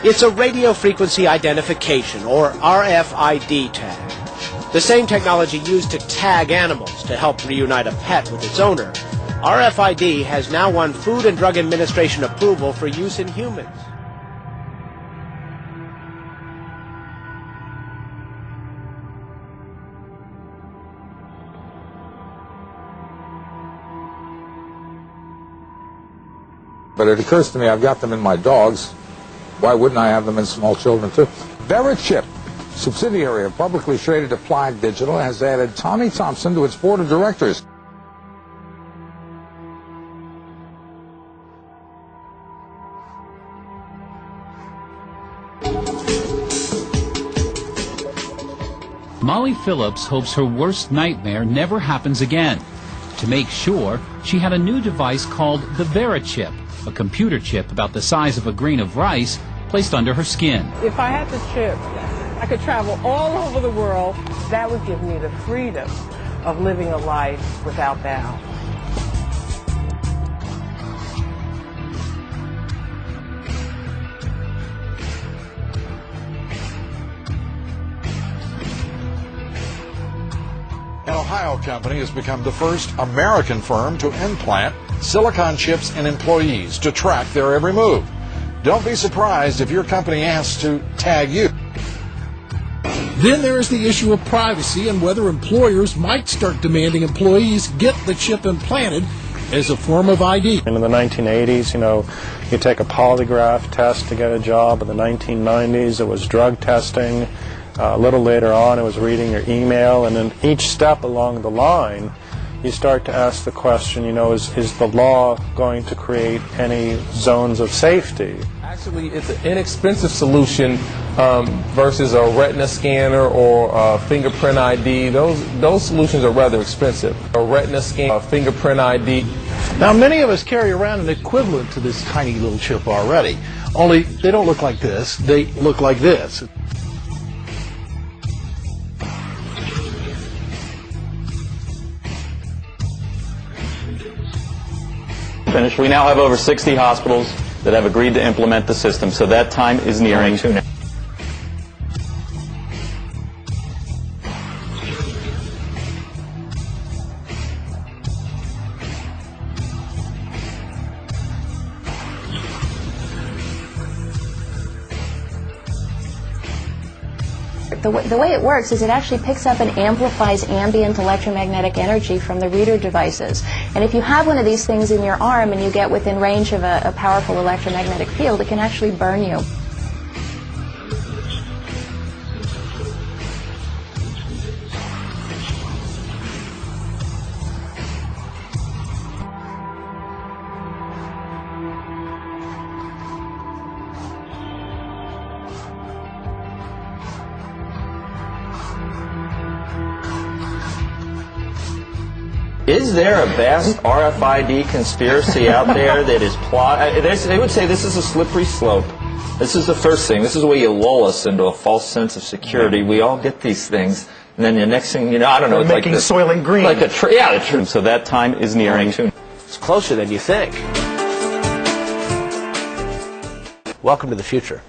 It's a radio frequency identification, or RFID tag. The same technology used to tag animals to help reunite a pet with its owner. RFID has now won Food and Drug Administration approval for use in humans. But it occurs to me, I've got them in my dogs. Why wouldn't I have them in small children, too? Verichip, subsidiary of publicly traded Applied Digital, has added Tommy Thompson to its board of directors. Molly Phillips hopes her worst nightmare never happens again. To make sure, she had a new device called the Verichip, a computer chip about the size of a grain of rice placed under her skin. If I had the chip, I could travel all over the world. That would give me the freedom of living a life without bounds. An Ohio company has become the first American firm to implant silicon chips in employees to track their every move. Don't be surprised if your company asks to tag you. Then there is the issue of privacy and whether employers might start demanding employees get the chip implanted as a form of ID. In the 1980s, you take a polygraph test to get a job. In the 1990s, it was drug testing. A little later on, it was reading your email. And then each step along the line, you start to ask the question, is the law going to create any zones of safety? Actually, it's an inexpensive solution versus a retina scanner or a fingerprint ID. Those solutions are rather expensive. A retina scan, a fingerprint ID. Now, many of us carry around an equivalent to this tiny little chip already, only they don't look like this. They look like this. Finished. We now have over 60 hospitals that have agreed to implement the system, so that time is nearing. The way it works is it actually picks up and amplifies ambient electromagnetic energy from the reader devices. And if you have one of these things in your arm and you get within range of a powerful electromagnetic field, it can actually burn you. Is there a vast RFID conspiracy out there that is they would say this is a slippery slope. This is the first thing. This is the way you lull us into a false sense of security. We all get these things, and then the next thing I don't know, it's making like Soylent Green. Like the truth. So that time is nearing. It's closer than you think. Welcome to the future.